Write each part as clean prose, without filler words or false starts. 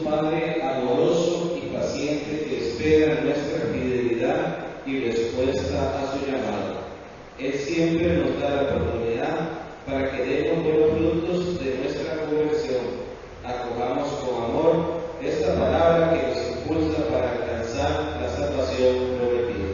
un Padre amoroso y paciente que espera nuestra fidelidad y respuesta a su llamado. Él siempre nos da la oportunidad para que demos buenos frutos de nuestra conversión. Acojamos con amor esta palabra que nos impulsa para alcanzar la salvación prometida.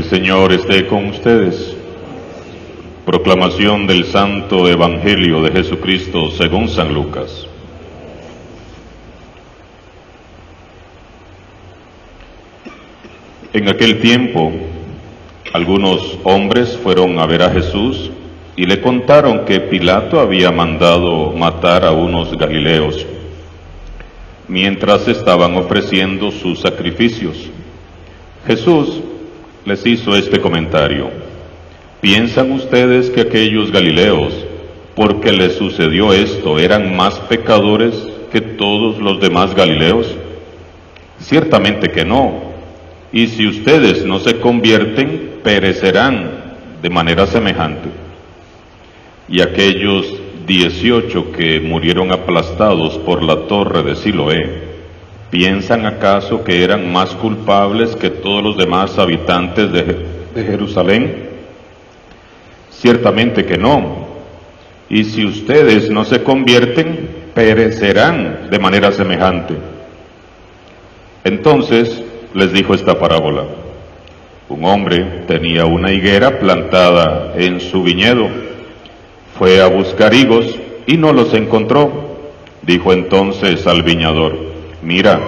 Señor esté con ustedes. Proclamación del Santo Evangelio de Jesucristo según San Lucas. En aquel tiempo, algunos hombres fueron a ver a Jesús y le contaron que Pilato había mandado matar a unos galileos mientras estaban ofreciendo sus sacrificios. Jesús les hizo este comentario: ¿piensan ustedes que aquellos galileos, porque les sucedió esto, eran más pecadores que todos los demás galileos? Ciertamente que no. Y si ustedes no se convierten, perecerán de manera semejante. Y aquellos 18 que murieron aplastados por la torre de Siloé, ¿piensan acaso que eran más culpables que todos los demás habitantes de Jerusalén? Ciertamente que no. Y si ustedes no se convierten, perecerán de manera semejante. Entonces les dijo esta parábola: un hombre tenía una higuera plantada en su viñedo. Fue a buscar higos y no los encontró. Dijo entonces al viñador: mira,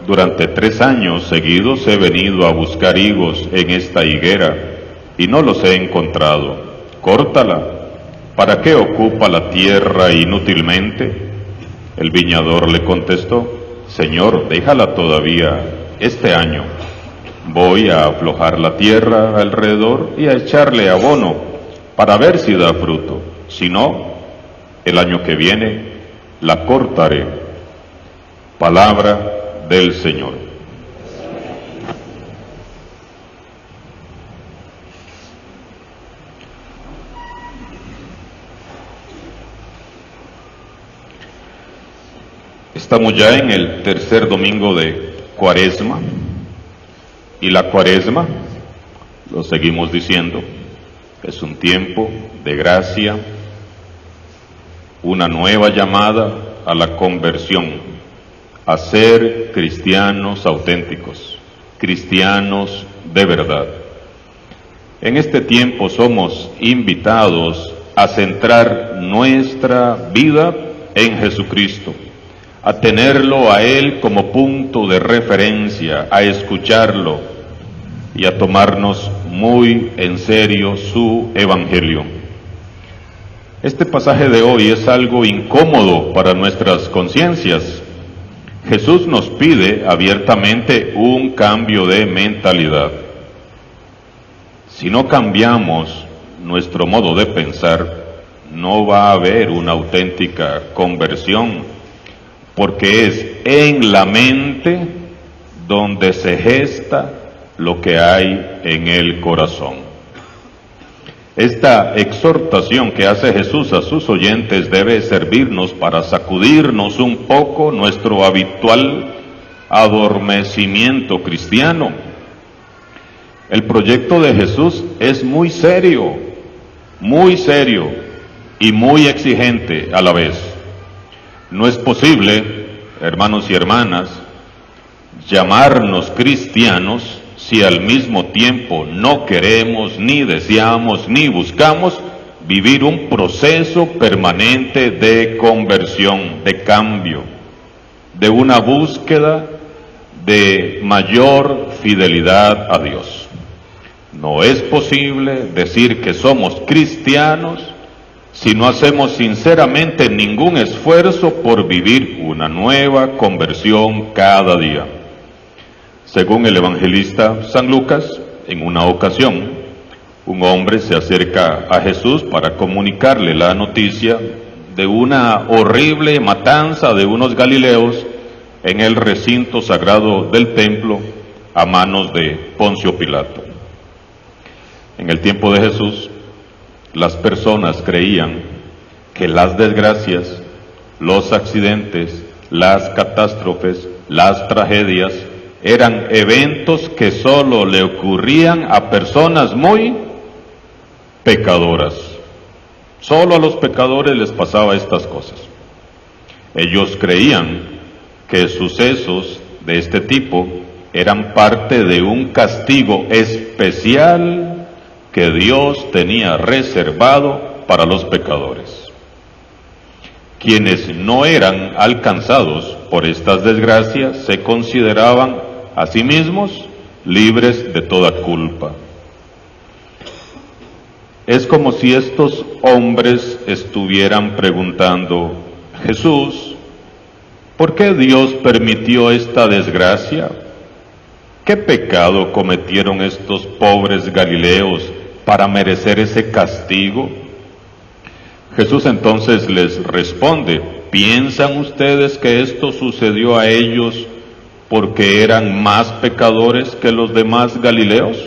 durante 3 años seguidos he venido a buscar higos en esta higuera y no los he encontrado. Córtala. ¿Para qué ocupa la tierra inútilmente? El viñador le contestó: Señor, déjala todavía este año. Voy a aflojar la tierra alrededor y a echarle abono para ver si da fruto. Si no, el año que viene la cortaré. Palabra del Señor. Estamos ya en el tercer domingo de Cuaresma, y la Cuaresma, lo seguimos diciendo, es un tiempo de gracia, una nueva llamada a la conversión, a ser cristianos auténticos, cristianos de verdad. En este tiempo somos invitados a centrar nuestra vida en Jesucristo, a tenerlo a Él como punto de referencia, a escucharlo y a tomarnos muy en serio su Evangelio. Este pasaje de hoy es algo incómodo para nuestras conciencias. Jesús nos pide abiertamente un cambio de mentalidad. Si no cambiamos nuestro modo de pensar, no va a haber una auténtica conversión, porque es en la mente donde se gesta lo que hay en el corazón. Esta exhortación que hace Jesús a sus oyentes debe servirnos para sacudirnos un poco nuestro habitual adormecimiento cristiano. El proyecto de Jesús es muy serio y muy exigente a la vez. No es posible, hermanos y hermanas, llamarnos cristianos si al mismo tiempo no queremos, ni deseamos, ni buscamos vivir un proceso permanente de conversión, de cambio, de una búsqueda de mayor fidelidad a Dios. No es posible decir que somos cristianos si no hacemos sinceramente ningún esfuerzo por vivir una nueva conversión cada día. Según el evangelista San Lucas, en una ocasión, un hombre se acerca a Jesús para comunicarle la noticia de una horrible matanza de unos galileos en el recinto sagrado del templo a manos de Poncio Pilato. En el tiempo de Jesús, las personas creían que las desgracias, los accidentes, las catástrofes, las tragedias, eran eventos que solo le ocurrían a personas muy pecadoras. Solo a los pecadores les pasaba estas cosas. Ellos creían que sucesos de este tipo eran parte de un castigo especial que Dios tenía reservado para los pecadores. Quienes no eran alcanzados por estas desgracias se consideraban a sí mismos libres de toda culpa. Es como si estos hombres estuvieran preguntando: Jesús, ¿por qué Dios permitió esta desgracia? ¿Qué pecado cometieron estos pobres galileos para merecer ese castigo? Jesús entonces les responde: ¿piensan ustedes que esto sucedió a ellos porque eran más pecadores que los demás galileos?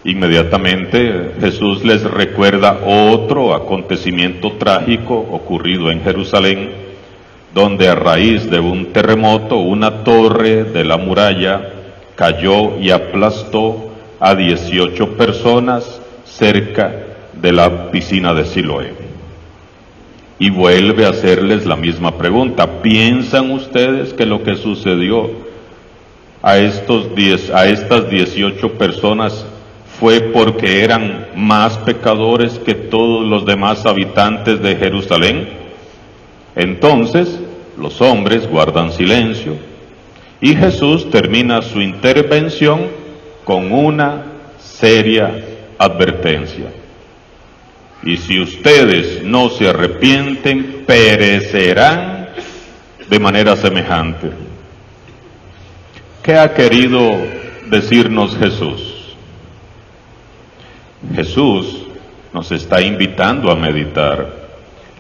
Inmediatamente Jesús les recuerda otro acontecimiento trágico ocurrido en Jerusalén, donde a raíz de un terremoto una torre de la muralla cayó y aplastó a 18 personas cerca de la piscina de Siloé. Y vuelve a hacerles la misma pregunta: ¿piensan ustedes que lo que sucedió a estas 18 personas fue porque eran más pecadores que todos los demás habitantes de Jerusalén? Entonces los hombres guardan silencio y Jesús termina su intervención con una seria advertencia: y si ustedes no se arrepienten, perecerán de manera semejante. ¿Qué ha querido decirnos Jesús? Jesús nos está invitando a meditar.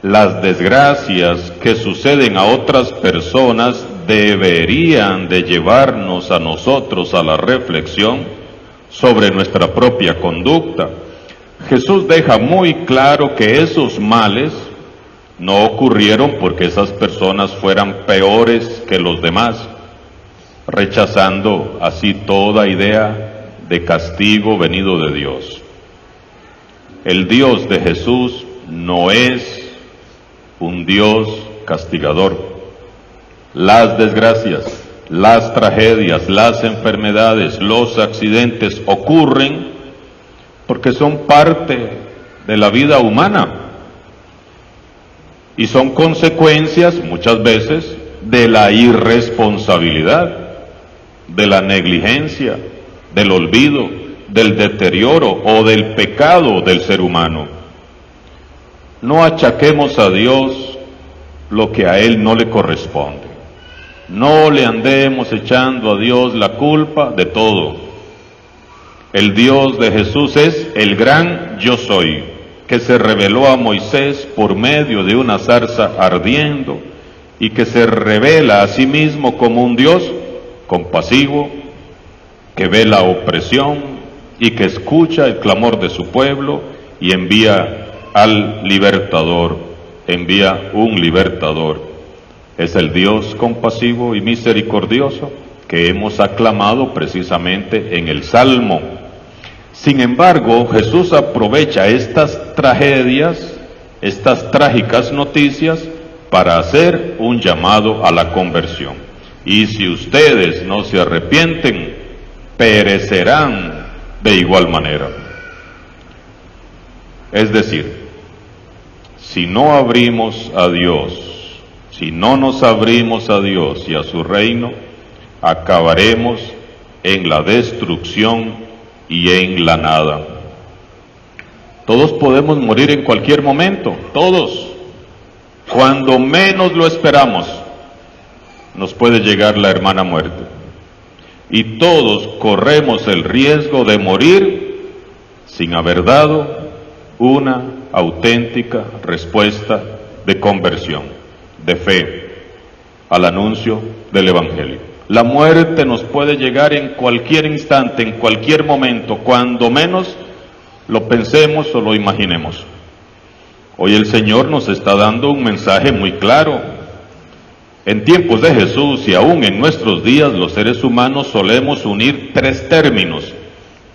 Las desgracias que suceden a otras personas deberían de llevarnos a nosotros a la reflexión sobre nuestra propia conducta. Jesús deja muy claro que esos males no ocurrieron porque esas personas fueran peores que los demás, rechazando así toda idea de castigo venido de Dios. El Dios de Jesús no es un Dios castigador. Las desgracias, las tragedias, las enfermedades, los accidentes ocurren porque son parte de la vida humana y son consecuencias muchas veces de la irresponsabilidad, de la negligencia, del olvido, del deterioro o del pecado del ser humano. No achaquemos a Dios lo que a Él no le corresponde. No le andemos echando a Dios la culpa de todo. El Dios de Jesús es el gran yo soy, que se reveló a Moisés por medio de una zarza ardiendo y que se revela a sí mismo como un Dios compasivo, que ve la opresión y que escucha el clamor de su pueblo y envía al libertador, envía un libertador. Es el Dios compasivo y misericordioso que hemos aclamado precisamente en el Salmo. Sin embargo, Jesús aprovecha estas tragedias, estas trágicas noticias, para hacer un llamado a la conversión. Y si ustedes no se arrepienten, perecerán de igual manera. Es decir, si no abrimos a Dios, si no nos abrimos a Dios y a su reino, acabaremos en la destrucción y en la nada. Todos podemos morir en cualquier momento, todos. Cuando menos lo esperamos, nos puede llegar la hermana muerte. Y todos corremos el riesgo de morir sin haber dado una auténtica respuesta de conversión, de fe, al anuncio del Evangelio. La muerte nos puede llegar en cualquier instante, en cualquier momento, cuando menos lo pensemos o lo imaginemos. Hoy el Señor nos está dando un mensaje muy claro. En tiempos de Jesús y aún en nuestros días, los seres humanos solemos unir tres términos: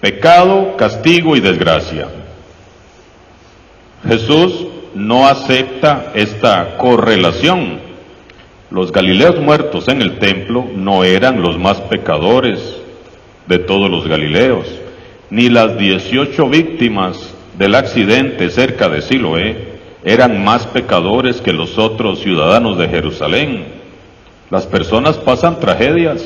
pecado, castigo y desgracia. Jesús no acepta esta correlación. Los galileos muertos en el templo no eran los más pecadores de todos los galileos, ni las 18 víctimas del accidente cerca de Siloé eran más pecadores que los otros ciudadanos de Jerusalén. Las personas pasan tragedias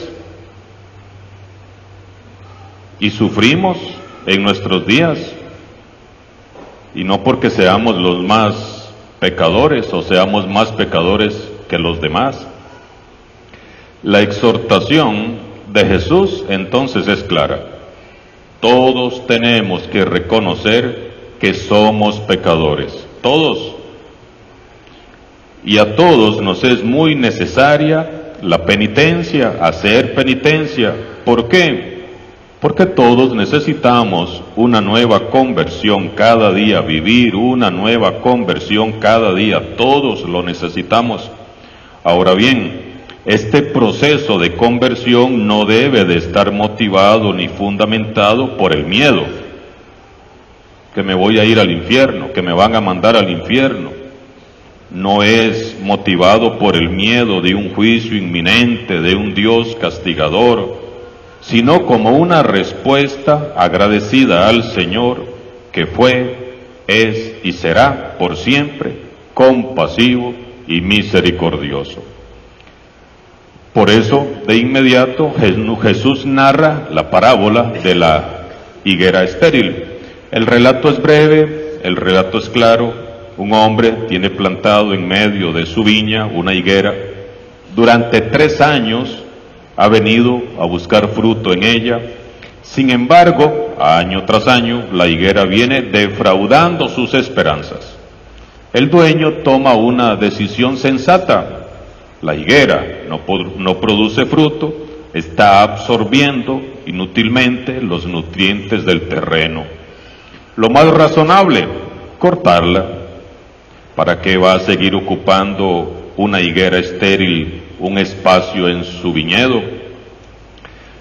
y sufrimos en nuestros días, y no porque seamos los más pecadores o seamos más pecadores que los demás. La exhortación de Jesús entonces es clara: todos tenemos que reconocer que somos pecadores, todos. Y a todos nos es muy necesaria la penitencia, hacer penitencia. ¿Por qué? Porque todos necesitamos una nueva conversión cada día, vivir una nueva conversión cada día. Todos lo necesitamos. Ahora bien, este proceso de conversión no debe de estar motivado ni fundamentado por el miedo, que me voy a ir al infierno, que me van a mandar al infierno. No es motivado por el miedo de un juicio inminente, de un Dios castigador, sino como una respuesta agradecida al Señor, que fue, es y será por siempre compasivo y misericordioso. Por eso, de inmediato, Jesús narra la parábola de la higuera estéril. El relato es breve, el relato es claro. Un hombre tiene plantado en medio de su viña una higuera. Durante 3 años ha venido a buscar fruto en ella. Sin embargo, año tras año, la higuera viene defraudando sus esperanzas. El dueño toma una decisión sensata. La higuera no produce fruto, está absorbiendo inútilmente los nutrientes del terreno. Lo más razonable, cortarla. ¿Para qué va a seguir ocupando una higuera estéril un espacio en su viñedo?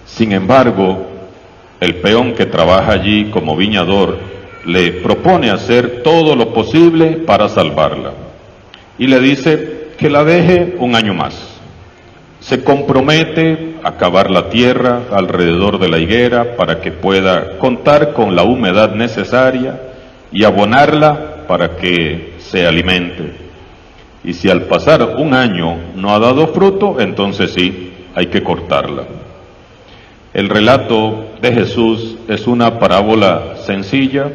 Sin embargo, el peón que trabaja allí como viñador le propone hacer todo lo posible para salvarla y le dice que la deje un año más. Se compromete a cavar la tierra alrededor de la higuera para que pueda contar con la humedad necesaria y abonarla para que se alimente. Y si al pasar un año no ha dado fruto, entonces sí, hay que cortarla. El relato de Jesús es una parábola sencilla,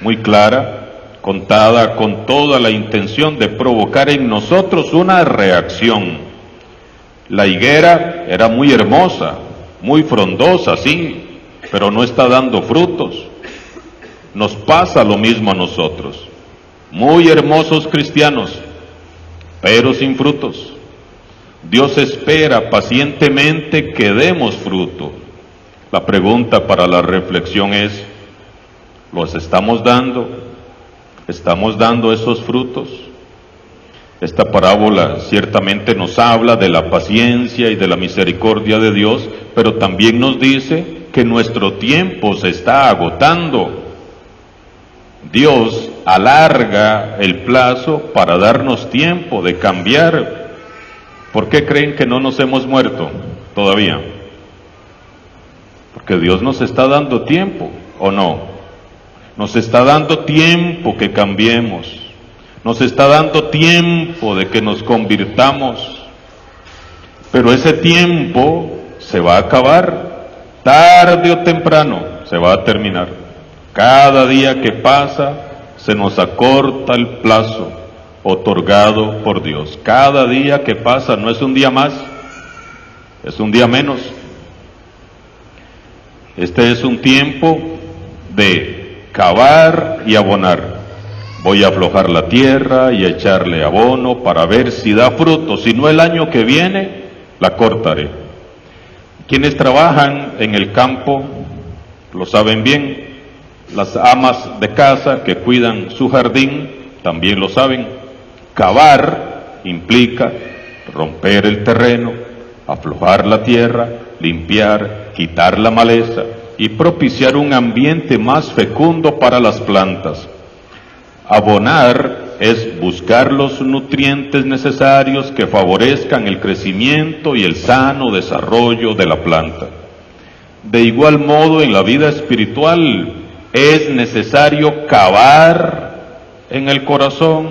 muy clara, contada con toda la intención de provocar en nosotros una reacción. La higuera era muy hermosa, muy frondosa, sí, pero no está dando frutos. Nos pasa lo mismo a nosotros. Muy hermosos cristianos, pero sin frutos. Dios espera pacientemente que demos fruto. La pregunta para la reflexión es, ¿los estamos dando? ¿Estamos dando esos frutos? Esta parábola ciertamente nos habla de la paciencia y de la misericordia de Dios, pero también nos dice que nuestro tiempo se está agotando. Dios alarga el plazo para darnos tiempo de cambiar. ¿Por qué creen que no nos hemos muerto todavía? Porque Dios nos está dando tiempo, ¿o no? Nos está dando tiempo que cambiemos. Nos está dando tiempo de que nos convirtamos. Pero ese tiempo se va a acabar. Tarde o temprano se va a terminar. Cada día que pasa se nos acorta el plazo otorgado por Dios. Cada día que pasa no es un día más, es un día menos. Este es un tiempo de cavar y abonar. Voy a aflojar la tierra y echarle abono para ver si da fruto. Si no, el año que viene la cortaré. Quienes trabajan en el campo lo saben bien. Las amas de casa que cuidan su jardín también lo saben. Cavar implica romper el terreno, aflojar la tierra, limpiar, quitar la maleza y propiciar un ambiente más fecundo para las plantas. Abonar es buscar los nutrientes necesarios que favorezcan el crecimiento y el sano desarrollo de la planta. De igual modo, en la vida espiritual es necesario cavar en el corazón,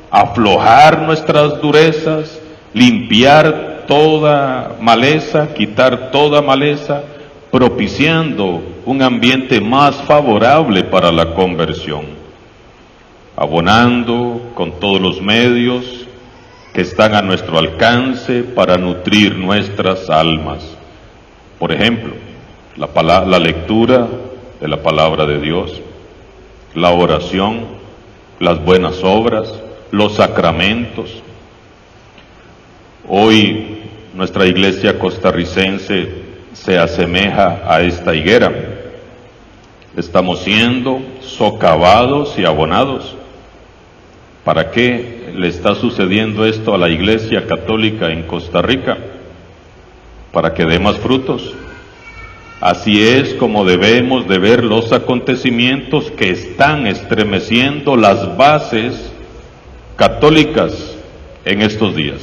aflojar nuestras durezas, limpiar toda maleza, quitar toda maleza, propiciando un ambiente más favorable para la conversión, abonando con todos los medios que están a nuestro alcance para nutrir nuestras almas. Por ejemplo, la lectura de la palabra de Dios, la oración, las buenas obras, los sacramentos. Hoy nuestra iglesia costarricense se asemeja a esta higuera. Estamos siendo socavados y abonados. ¿Para qué le está sucediendo esto a la iglesia católica en Costa Rica? Para que dé más frutos. Así es como debemos de ver los acontecimientos que están estremeciendo las bases católicas en estos días.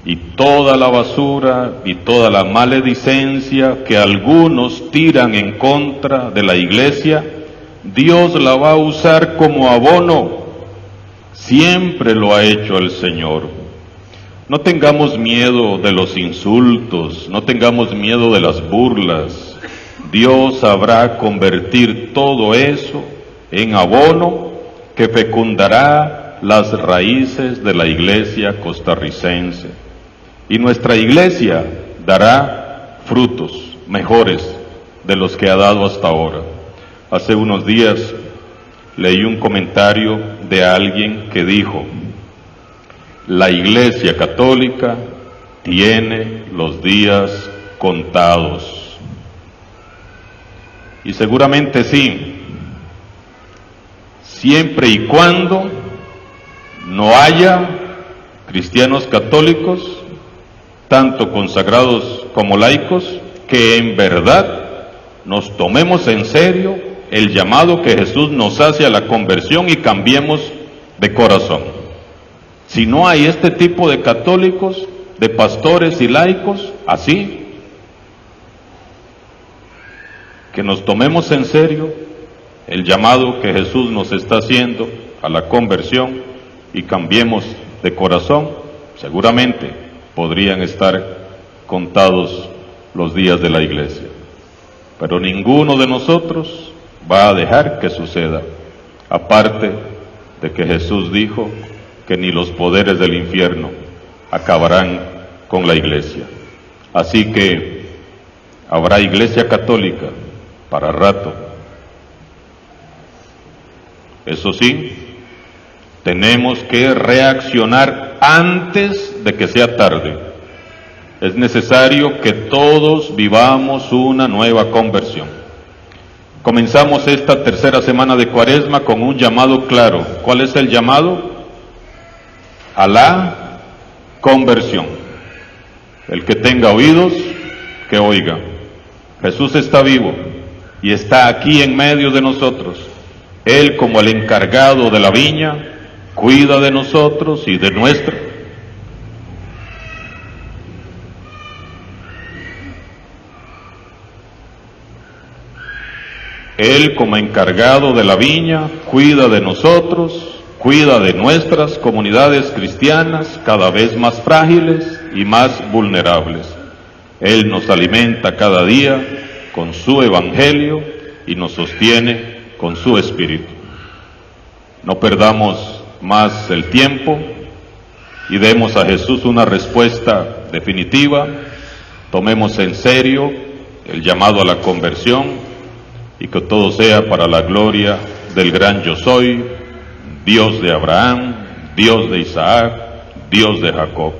Y toda la basura y toda la maledicencia que algunos tiran en contra de la iglesia, Dios la va a usar como abono. Siempre lo ha hecho el Señor. No tengamos miedo de los insultos, no tengamos miedo de las burlas. Dios sabrá convertir todo eso en abono que fecundará las raíces de la iglesia costarricense. Y nuestra iglesia dará frutos mejores de los que ha dado hasta ahora. Hace unos días leí un comentario de alguien que dijo: la Iglesia Católica tiene los días contados. Y seguramente sí, siempre y cuando no haya cristianos católicos, tanto consagrados como laicos, que en verdad nos tomemos en serio el llamado que Jesús nos hace a la conversión y cambiemos de corazón. Si no hay este tipo de católicos, de pastores y laicos, así, que nos tomemos en serio el llamado que Jesús nos está haciendo a la conversión y cambiemos de corazón, seguramente podrían estar contados los días de la iglesia. Pero ninguno de nosotros va a dejar que suceda, aparte de que Jesús dijo que ni los poderes del infierno acabarán con la iglesia. Así que habrá iglesia católica para rato. Eso sí, tenemos que reaccionar antes de que sea tarde. Es necesario que todos vivamos una nueva conversión. Comenzamos esta tercera semana de Cuaresma con un llamado claro. ¿Cuál es el llamado? A la conversión. El que tenga oídos, que oiga. Jesús está vivo y está aquí en medio de nosotros. Él, como el encargado de la viña, cuida de nosotros y de nuestra. Él, como encargado de la viña, cuida de nosotros, cuida de nuestras comunidades cristianas cada vez más frágiles y más vulnerables. Él nos alimenta cada día con su evangelio y nos sostiene con su espíritu. No perdamos más el tiempo y demos a Jesús una respuesta definitiva. Tomemos en serio el llamado a la conversión y que todo sea para la gloria del gran yo soy, Dios de Abraham, Dios de Isaac, Dios de Jacob.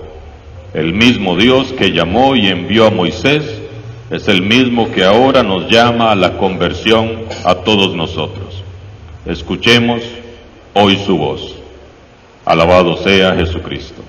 El mismo Dios que llamó y envió a Moisés es el mismo que ahora nos llama a la conversión a todos nosotros. Escuchemos hoy su voz. Alabado sea Jesucristo.